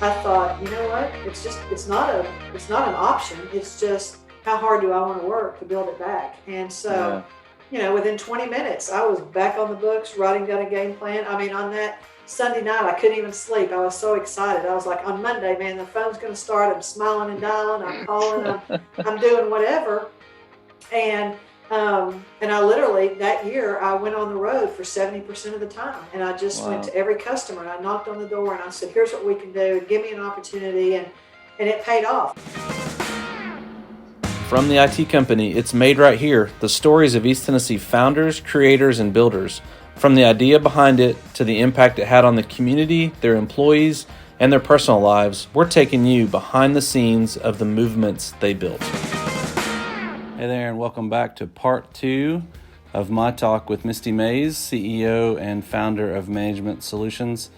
I thought, you know what? It's not an option. It's just how hard do I want to work to build it back? And so, Yeah. within 20 minutes, I was back on the books, writing down a game plan. I mean, on that Sunday night, I couldn't even sleep. I was so excited. I was like, on Monday, man, the phone's going to start. I'm smiling and dialing. I'm calling. I'm doing whatever. And I literally that year I went on the road for 70% of the time, and I just went Wow. to every customer and I knocked on the door and I said, "Here's what we can do. Give me an opportunity," and it paid off. From the IT company, it's Made Right Here, the stories of East Tennessee founders, creators, and builders. From the idea behind it to the impact it had on the community, their employees, and their personal lives, we're taking you behind the scenes of the movements they built. Hey there, and welcome back to part two of my talk with Misty Mays, CEO and founder of Management Solutions.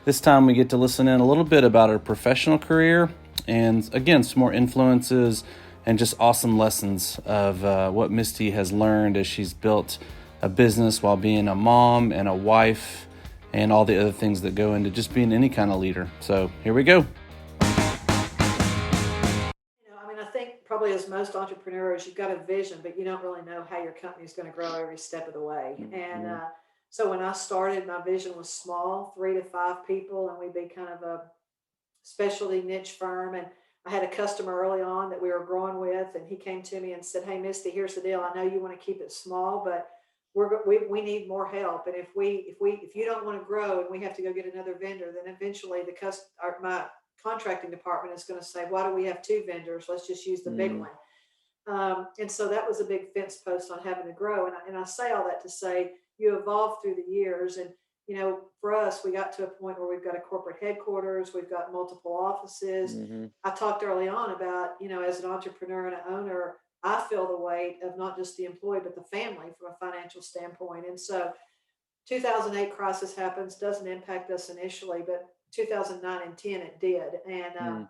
This time we get to listen in a little bit about her professional career and, again, some more influences and just awesome lessons of what Misty has learned as she's built a business while being a mom and a wife and all the other things that go into just being any kind of leader. So here we go. I mean, I think probably as most entrepreneurs, you've got a vision, but you don't really know how your company is going to grow every step of the way. And Mm-hmm. so when I started, my vision was small, 3 to 5 people, and we'd be kind of a specialty niche firm. And I had a customer early on that we were growing with, and he came to me and said, "Hey, Misty, here's the deal. I know you want to keep it small, but we need more help. And if you don't want to grow and we have to go get another vendor, then eventually my contracting department is going to say, why do we have two vendors? Let's just use the big Mm-hmm. one." And so that was a big fence post on having to grow. And I say all that to say you evolve through the years. And, for us, we got to a point where we've got a corporate headquarters, we've got multiple offices. Mm-hmm. I talked early on about, as an entrepreneur and an owner, I feel the weight of not just the employee, but the family from a financial standpoint. And so 2008 crisis happens, doesn't impact us initially, but 2009 and 10, it did. And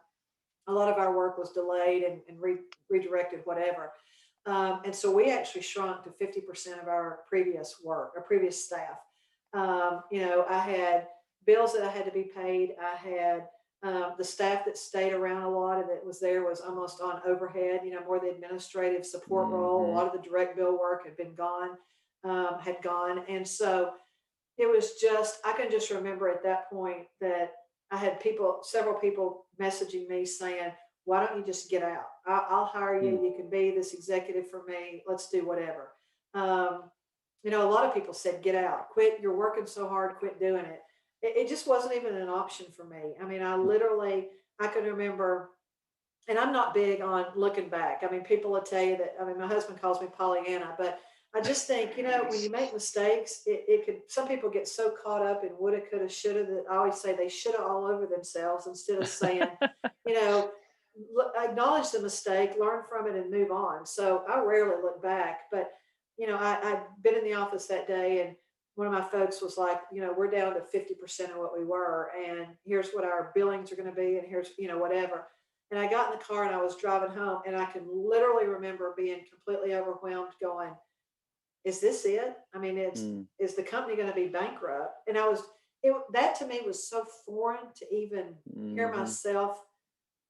a lot of our work was delayed and redirected, whatever. And so we actually shrunk to 50% of our previous staff. I had bills that I had to be paid. I had the staff that stayed around a lot and that was there was almost on overhead, more the administrative support role. A Mm-hmm. lot of the direct bill work had gone. And so it was just, I can just remember at that point that I had several people messaging me saying, why don't you just get out? I'll hire you. You can be this executive for me. Let's do whatever. Um, a lot of people said, get out, quit. You're working so hard, quit doing it. It just wasn't even an option for me. I mean, I can remember, and I'm not big on looking back. I mean, people will tell you that. I mean, my husband calls me Pollyanna, but I just think, when you make mistakes, it could, some people get so caught up in woulda, coulda, shoulda that I always say they shoulda all over themselves instead of saying, you know, acknowledge the mistake, learn from it, and move on. So I rarely look back, but, I'd been in the office that day and one of my folks was like, we're down to 50% of what we were, and here's what our billings are going to be, and here's, whatever. And I got in the car and I was driving home, and I can literally remember being completely overwhelmed, going, "Is this it? I mean, Mm-hmm. is the company going to be bankrupt?" And that to me was so foreign to even hear Mm-hmm. myself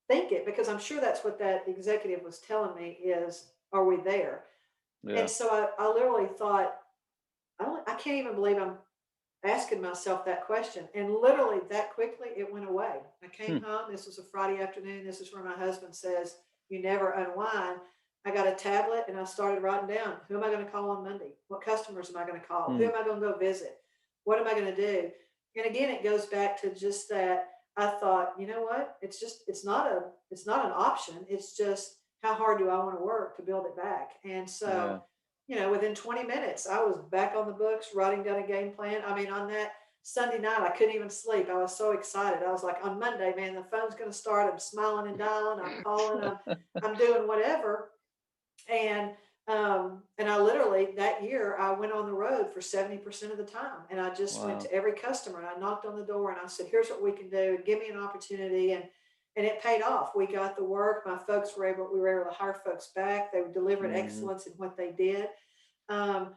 think it, because I'm sure that's what that executive was telling me is, "Are we there?" And Yeah. so I literally thought, I can't even believe I'm asking myself that question. And literally that quickly, it went away. I came Hmm. home. This was a Friday afternoon. This is where my husband says, "You never unwind." I got a tablet and I started writing down, who am I going to call on Monday? What customers am I going to call? Who Hmm. am I going to go visit? What am I going to do? And again, it goes back to just that. I thought, you know what? It's not an option. It's just, how hard do I want to work to build it back? And so, Yeah. within 20 minutes, I was back on the books, writing down a game plan. I mean, on that Sunday night, I couldn't even sleep. I was so excited. I was like, on Monday, man, the phone's going to start. I'm smiling and dialing. I'm calling. I'm doing whatever. And I literally that year I went on the road for 70% of the time, and I just went Wow. to every customer and I knocked on the door and I said, "Here's what we can do. Give me an opportunity." And it paid off. We got the work. We were able to hire folks back. They delivered Mm-hmm. excellence in what they did. Um,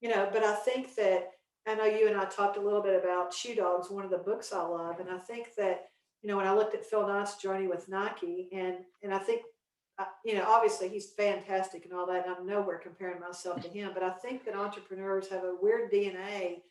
but I think that, I know you and I talked a little bit about Shoe Dogs, one of the books I love, and I think that when I looked at Phil Knight's journey with Nike, and I think, obviously he's fantastic and all that, and I'm nowhere comparing myself to him, but I think that entrepreneurs have a weird DNA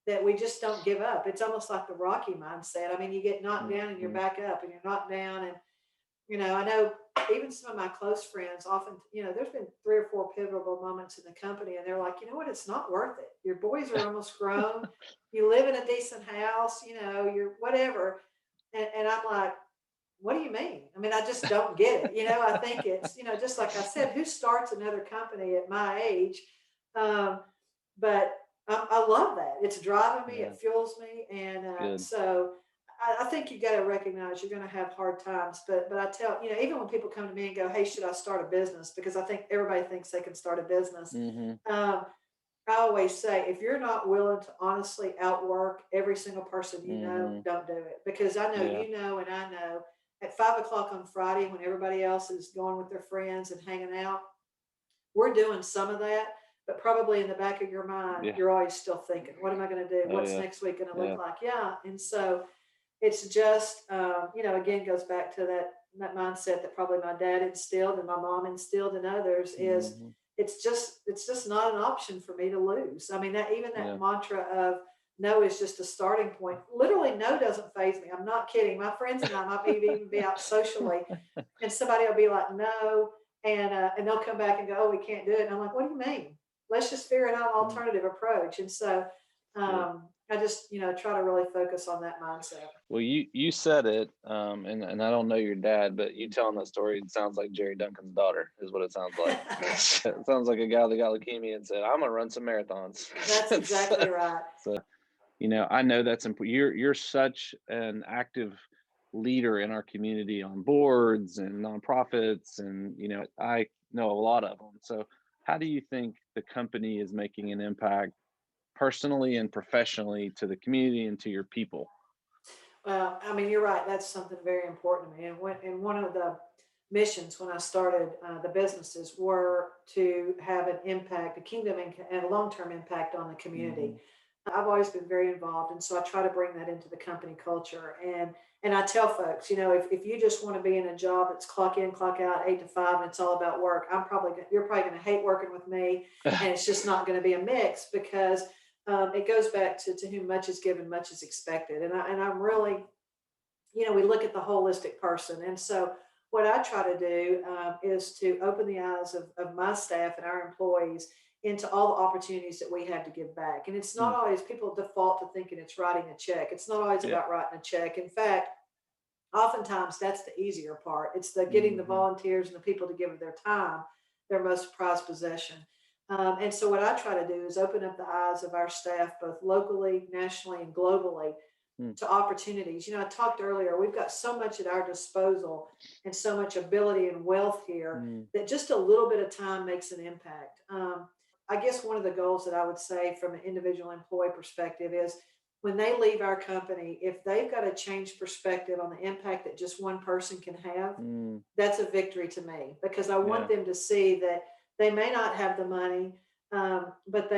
that we just don't give up. It's almost like the Rocky mindset. I mean, you get knocked down and you're Mhm. back up, and you're knocked down, and I know even some of my close friends often, there's been 3 or 4 pivotal moments in the company, and they're like, you know what, it's not worth it. Your boys are almost grown. You live in a decent house, you're whatever. And I'm like, what do you mean? I mean, I just don't get it. I think it's, just like I said, who starts another company at my age? Um, but I love that. It's driving me, Yeah, it fuels me. And good. so I think you got to recognize you're going to have hard times. But I tell, even when people come to me and go, hey, should I start a business? Because I think everybody thinks they can start a business. Hmm. Um, I always say, if you're not willing to honestly outwork every single person Hmm. don't do it. Because I know Yeah. and I know at 5 o'clock on Friday when everybody else is going with their friends and hanging out, we're doing some of that. But probably in the back of your mind, Yeah. you're always still thinking, what am I going to do? Oh What's yeah. next week going to look Yeah. like? Yeah. And so it's just, again, goes back to that mindset that probably my dad instilled and my mom instilled in others is Hmm. it's just not an option for me to lose. I mean, that even that Yeah. mantra of no is just a starting point. Literally, no doesn't phase me. I'm not kidding. My friends and I might maybe even be out socially, and somebody will be like, no, and they'll come back and go, oh, we can't do it. And I'm like, what do you mean? Let's just figure out an Mm, alternative approach. And so good. I just, try to really focus on that mindset. Well, you said it, and I don't know your dad, but you telling that story, it sounds like Jerry Duncan's daughter is what it sounds like. It sounds like a guy that got leukemia and said, "I'm gonna run some marathons." That's exactly right. So, I know that's important. You're such an active leader in our community on boards and nonprofits, and I know a lot of them. So, how do you think the company is making an impact personally and professionally to the community and to your people? Well, I mean, you're right. That's something very important to me. And one of the missions when I started the businesses were to have an impact, a kingdom and a long-term impact on the community. Hmm. I've always been very involved, and so I try to bring that into the company culture. And I tell folks, if you just want to be in a job that's clock in, clock out, 8 to 5, and it's all about work, you're probably going to hate working with me, and it's just not going to be a mix because it goes back to whom much is given, much is expected. And I'm really, we look at the holistic person. And so what I try to do is to open the eyes of my staff and our employees into all the opportunities that we have to give back. And it's not Mm, always people default to thinking it's writing a check. It's not always yeah. about writing a check. In fact, oftentimes that's the easier part. It's the getting the Hmm. volunteers and the people to give of their time, their most prized possession. And so what I try to do is open up the eyes of our staff, both locally, nationally, and globally, Mm, to opportunities. I talked earlier, we've got so much at our disposal and so much ability and wealth here mm, that just a little bit of time makes an impact. I guess one of the goals that I would say from an individual employee perspective is when they leave our company, if they've got a changed perspective on the impact that just one person can have, mm, that's a victory to me because I want yeah. them to see that they may not have the money, but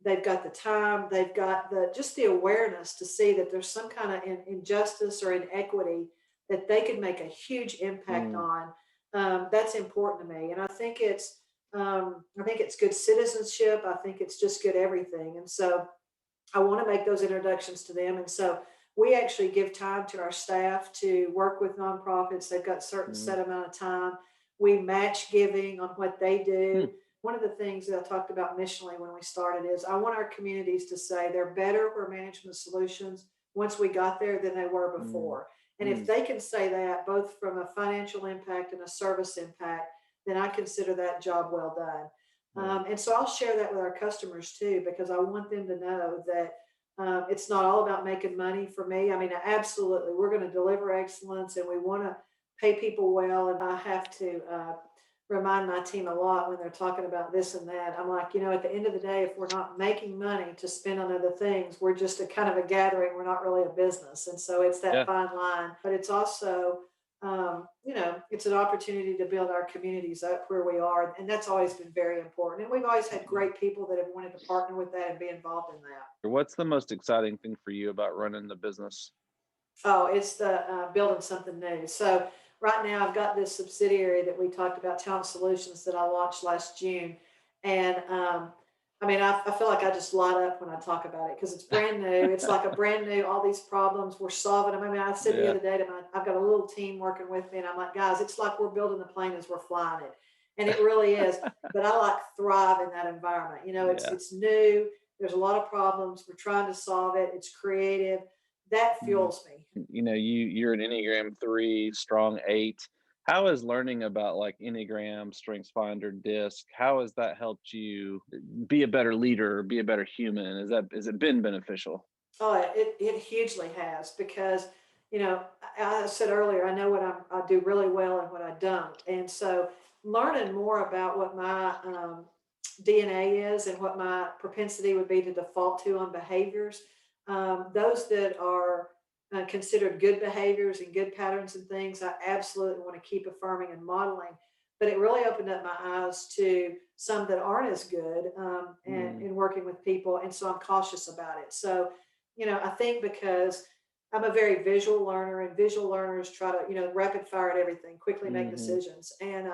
they've got the time, they've got the just the awareness to see that there's some kind of injustice or inequity that they could make a huge impact Mm, on. That's important to me, and I think it's good citizenship. I think it's just good everything, and so I want to make those introductions to them. And so we actually give time to our staff to work with nonprofits. They've got certain mm, set amount of time. We match giving on what they do. hmm, One of the things that I talked about missionally when we started is I want our communities to say they're better for management solutions once we got there than they were mm, before. And if mm, they can say that both from a financial impact and a service impact, then I consider that job well done. yeah. And so I'll share that with our customers too, because I want them to know that it's not all about making money for me. I mean, absolutely, we're going to deliver excellence and we want to pay people well. And I have to remind my team a lot when they're talking about this and that. I'm like, at the end of the day, if we're not making money to spend on other things, we're just a kind of a gathering. We're not really a business. And so it's that Yeah. fine line, but it's also it's an opportunity to build our communities up where we are. And that's always been very important. And we've always had Yeah. great people that have wanted to partner with that and be involved in that. What's the most exciting thing for you about running the business? Oh, it's the building something new. So right now I've got this subsidiary that we talked about, Talent Solutions, that I launched last June, and I mean I feel like I just light up when I talk about it because it's brand new. It's like a brand new. All these problems we're solving them. I mean, I said the Yeah. other day to my, I've got a little team working with me, and I'm like, guys, it's like we're building the plane as we're flying it, and it really is. But I like thrive in that environment. You know, Yeah. it's new. There's a lot of problems. We're trying to solve it. It's creative. That Mhm. fuels me. You know, you're an Enneagram 3, strong 8. How has learning about like Enneagram, Strengths Finder, DISC, how has that helped you be a better leader, be a better human? Has it been beneficial? Oh, it hugely has because, you know, I said earlier, I know what I do really well and what I don't. And so learning more about what my DNA is and what my propensity would be to default to on behaviors, those that are considered good behaviors and good patterns and things, I absolutely want to keep affirming and modeling. But it really opened up my eyes to some that aren't as good and Mm, in working with people. And so I'm cautious about it. So, you know, I think because I'm a very visual learner, and visual learners try to, you know, rapid fire at everything, quickly make mhm, decisions. And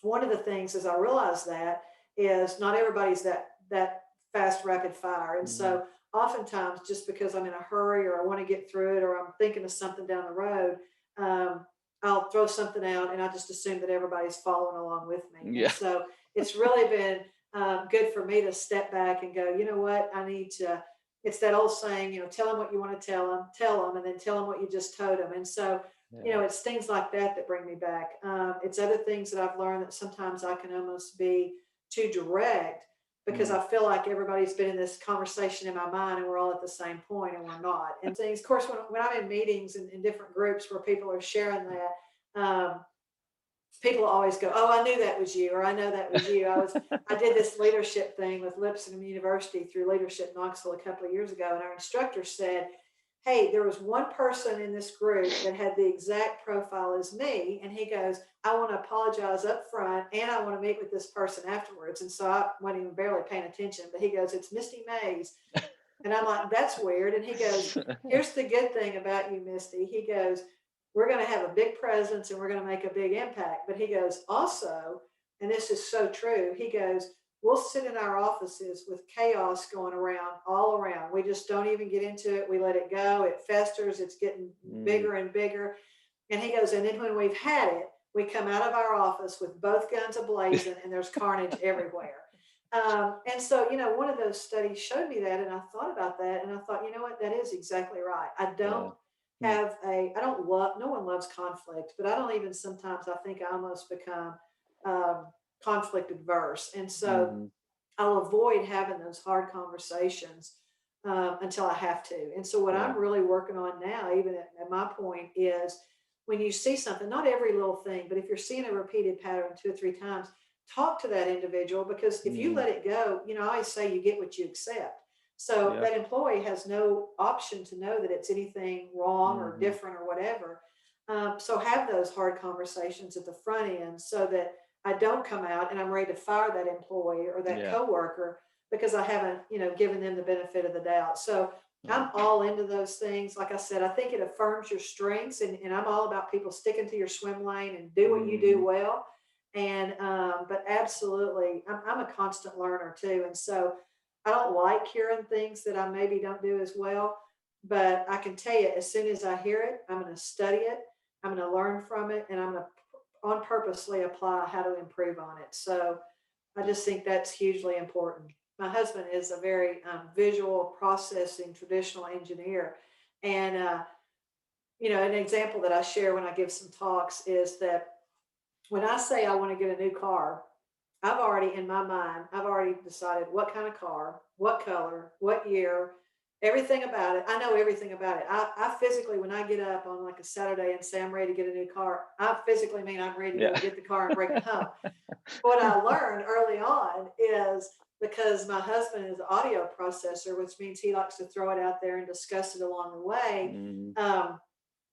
one of the things is I realize that is not everybody's that fast, rapid fire. And mhm. so oftentimes, just because I'm in a hurry or I want to get through it or I'm thinking of something down the road, um, I'll throw something out and I just assume that everybody's following along with me. And Yeah. so it's really been good for me to step back and go, you know what, I need to. It's that old saying, you know, tell them what you want to tell them, and then tell them what you just told them. And so you know, Yeah. it's things like that that bring me back. It's other things that I've learned that sometimes I can almost be too direct because Mm, I feel like everybody's been in this conversation in my mind and we're all at the same point and we're not. And things, of course, when I'm in meetings and in different groups where people are sharing that, people always go, "Oh, I knew that was you," or "I know that was you." I did this leadership thing with Lipscomb University through Leadership Knoxville a couple of years ago, and our instructor said, "Hey, there was one person in this group that had the exact profile as me," and he goes, "I want to apologize up front, and I want to meet with this person afterwards." And so I wasn't even barely paying attention, but he goes, "It's Misty Mays," and I'm like, "That's weird." And he goes, "Here's the good thing about you, Misty." He goes, "We're going to have a big presence and we're going to make a big impact." But he goes, "Also," and this is so true, he goes, "We'll sit in our offices with chaos going around all around. We just don't even get into it. We let it go. It festers. It's getting mm, bigger and bigger." And he goes, "And then when we've had it, we come out of our office with both guns ablazing and there's carnage everywhere." And so, you know, one of those studies showed me that, and I thought about that, and I thought, you know what, that is exactly right. yeah. Mm, I don't love, no one loves conflict, but I don't even sometimes, I think I almost become um, conflict adverse. And so mhm. I'll avoid having those hard conversations until I have to. And so, what Yeah. I'm really working on now, even at my point, is when you see something, not every little thing, but if you're seeing a repeated pattern 2 or 3 times, talk to that individual because if you Mm, let it go, you know, I always say you get what you accept. So yeah. that employee has no option to know that it's anything wrong or Mhm. different or whatever. So have those hard conversations at the front end so that I don't come out and I'm ready to fire that employee or that Yeah. coworker because I haven't, you know, given them the benefit of the doubt. So Yeah. I'm all into those things. Like I said, I think it affirms your strengths, and I'm all about people sticking to your swim lane and do what you do Mhm. well. And but absolutely, I'm a constant learner too, and so I don't like hearing things that I maybe don't do as well. But I can tell you, as soon as I hear it, I'm going to study it, I'm going to learn from it, and I'm going to on purposely apply how to improve on it. So I just think that's hugely important. My husband is a very visual processing traditional engineer. And, you know, an example that I share when I give some talks is that when I say I want to get a new car, I've already, in my mind, I've already decided what kind of car, what color, what year, everything about it. I know everything about it. I physically, when I get up on like a Saturday and say I'm ready to get a new car, I physically mean I'm ready to Yeah. go get the car and bring it home. What I learned early on is because my husband is an audio processor, which means he likes to throw it out there and discuss it along the way. Mhm. Um,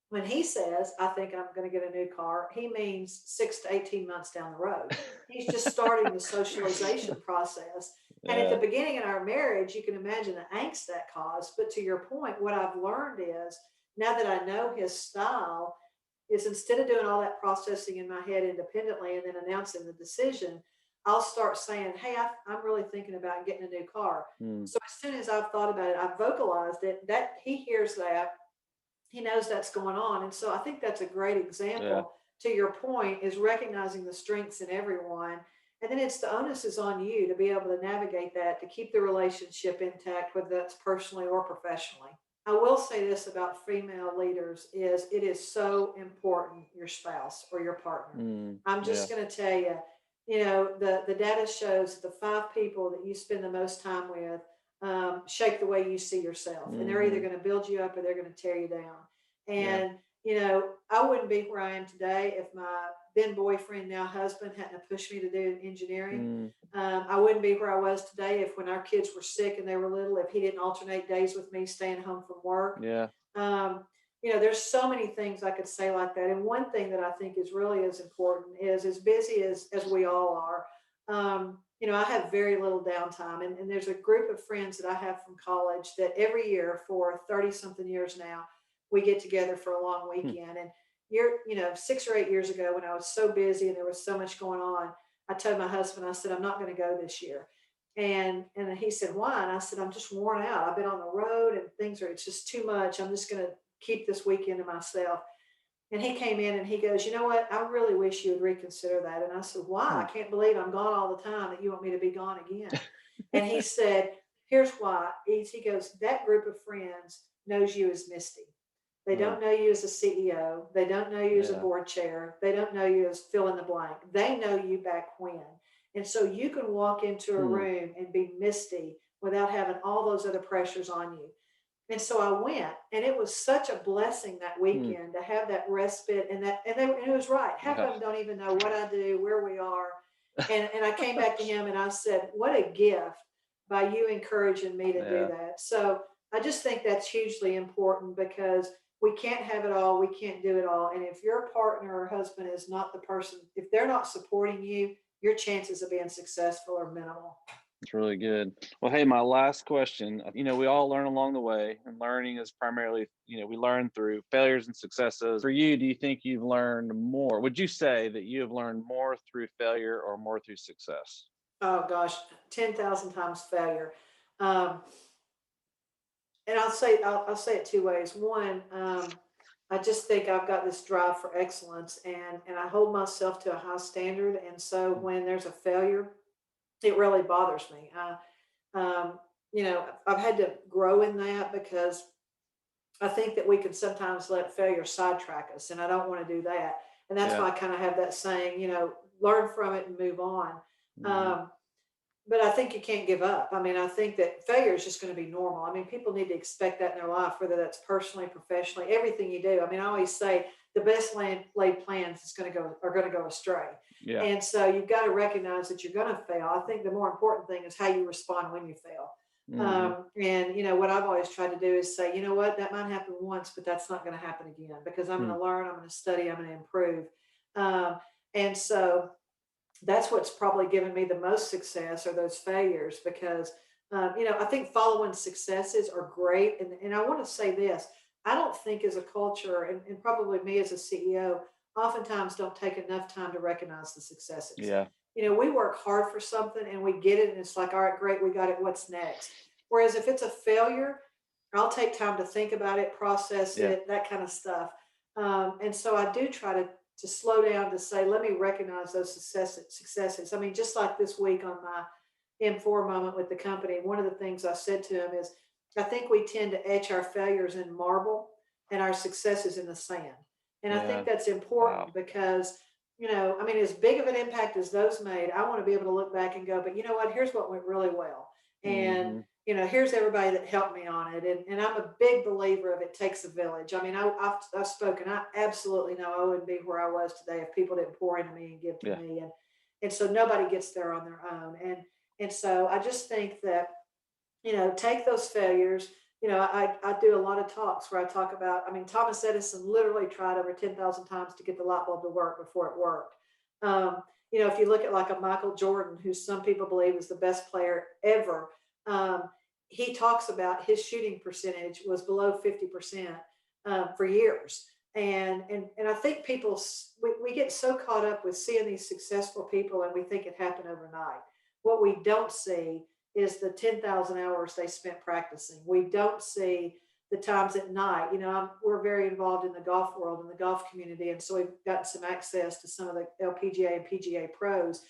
when he says, "I think I'm going to get a new car," he means 6 to 18 months down the road. He's just starting the socialization process. And at the Yeah. beginning in our marriage, you can imagine the angst that caused. But to your point, what I've learned is now that I know his style, is instead of doing all that processing in my head independently and then announcing the decision, I'll start saying, "Hey, I'm really thinking about getting a new car." Mm. So as soon as I've thought about it, I've vocalized it. That he hears that, he knows that's going on. And so I think that's a great Yeah. example to your point, is recognizing the strengths in everyone. And then it's the onus is on you to be able to navigate that, to keep the relationship intact, whether that's personally or professionally. I will say this about female leaders is it is so important, your spouse or your partner. Mm. I'm Yeah. just going to tell you, you know, the data shows the five people that you spend the most time with shape the way you see yourself. And they're either Hmm. going to build you up or they're going to tear you down. Yeah. And, you know, I wouldn't be where I am today if my then boyfriend, now husband, hadn't have pushed me to do engineering. Mm. I wouldn't be where I was today if when our kids were sick and they were little, if he didn't alternate days with me staying home from work. Yeah. Um, you know, there's so many things I could say like that. And one thing that I think is really as important is, as busy as we all are, you know, I have very little downtime. And there's a group of friends that I have from college that every year for 30 something years now, we get together for a long Hmm. weekend. And you know, 6 or 8 years ago when I was so busy and there was so much going on, I told my husband, I said, I'm not going to go this year. And he said, why? And I said, I'm just worn out. I've been on the road and things are, it's just too much. I'm just going to keep this weekend to myself. And he came in and he goes, you know what? I really wish you would reconsider that. And I said, why? Hmm. I can't believe I'm gone all the time that you want me to be gone again. And he said, here's why. He goes, that group of friends knows you as Misty. They Hmm. don't know you as a CEO. They don't know you as a Yeah. board chair. They don't know you as fill in the blank. They know you back when. And so you can walk into a Hmm. room and be Misty without having all those other pressures on you. And so I went, and it was such a blessing that Hmm. weekend to have that respite and that, and it was right. Half Yeah. of them don't even know what I do, where we are. And I came back to him and I said, what a gift by you encouraging me to do Yeah. that. So I just think that's hugely important because we can't have it all. We can't do it all. And if your partner or husband is not the person, if they're not supporting you, your chances of being successful are minimal. It's really good. Well, hey, my last question. We all learn along the way, and learning is primarily, we learn through failures and successes. For you, do you think you've learned more? Would you say that you have learned more through failure or more through success? Oh gosh, 10,000 times failure. Um, and I'll say it two ways. One, I just think I've got this drive for excellence, and I hold myself to a high standard. And so when there's a failure, it really bothers me. You know, I've had to grow in that because I think that we can sometimes let failure sidetrack us, and I don't want to do that. And that's Yeah. why I kind of have that saying, you know, learn from it and move on. Hmm. Um, but I think you can't give up. I mean, I think that failure is just going to be normal. I mean, people need to expect that in their life, whether that's personally, professionally, everything you do. I mean, I always say the best laid plans are going to go astray. Yeah. And so you've got to recognize that you're going to fail. I think the more important thing is how you respond when you fail. Hmm. And you know what I've always tried to do is say, you know what, that might happen once, but that's not going to happen again because I'm going Hmm. to learn, I'm going to study, I'm going to improve. Um, and so that's what's probably given me the most success are those failures because you know, I think following successes are great. And I want to say this, I don't think as a culture, and probably me as a CEO, oftentimes don't take enough time to recognize the successes. Yeah. You know, we work hard for something and we get it and it's like, all right, great, we got it, what's next? Whereas if it's a failure, I'll take time to think about it, process Yeah. it, that kind of stuff. And so I do try to slow down to say, let me recognize those successes. I mean, just like this week on my M4 moment with the company, one of the things I said to him is, I think we tend to etch our failures in marble and our successes in the sand. And I think Yeah. that's Wow. important because, you know, I mean, as big of an impact as those made, I want to be able to look back and go, but you know what? Here's what went really well. And, Hmm. you know, here's everybody that helped me on it. And I'm a big believer of it takes a village. I mean, I've spoken, I absolutely know I wouldn't be where I was today if people didn't pour into me and give to Yeah. me. And so nobody gets there on their own. And so I just think that, you know, take those failures. You know, I do a lot of talks where I talk about, I mean, Thomas Edison literally tried over 10,000 times to get the light bulb to work before it worked. You know, if you look at like a Michael Jordan, who some people believe is the best player ever, um, he talks about his shooting percentage was below 50%. for years. And I think we get so caught up with seeing these successful people and we think it happened overnight. What we don't see is the 10,000 hours they spent practicing. We don't see the times at night. We're very involved in the golf world and the golf community, and so we've gotten some access to some of the LPGA and PGA pros.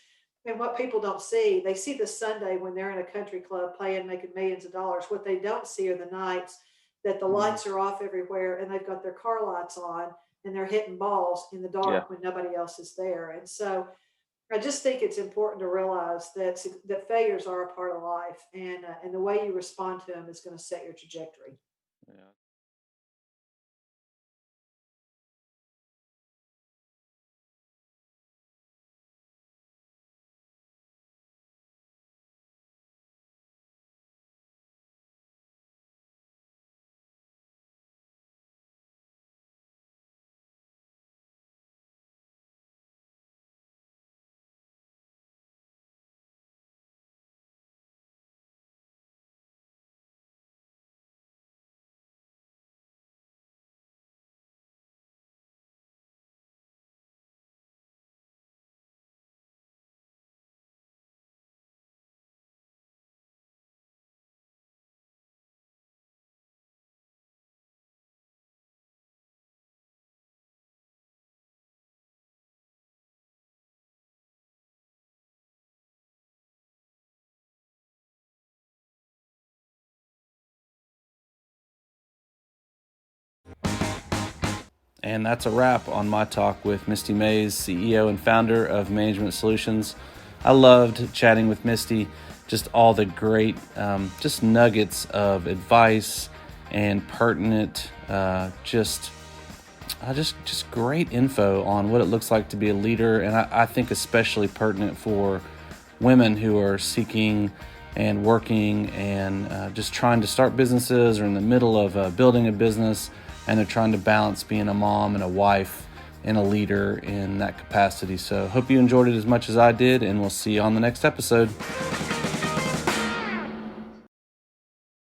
And what people don't see, they see the Sunday when they're in a country club playing, making millions of dollars. What they don't see are the nights that the Mm. lights are off everywhere and they've got their car lights on and they're hitting balls in the Yeah. dark when nobody else is there. And so I just think it's important to realize that failures are a part of life, and the way you respond to them is going to set your trajectory. Yeah. And that's a wrap on my talk with Misty Mays, CEO and founder of Management Solutions. I loved chatting with Misty, just all the great, just nuggets of advice and pertinent, just great info on what it looks like to be a leader. And I think especially pertinent for women who are seeking and working and just trying to start businesses or in the middle of building a business, and they're trying to balance being a mom and a wife and a leader in that capacity. So hope you enjoyed it as much as I did, and we'll see you on the next episode.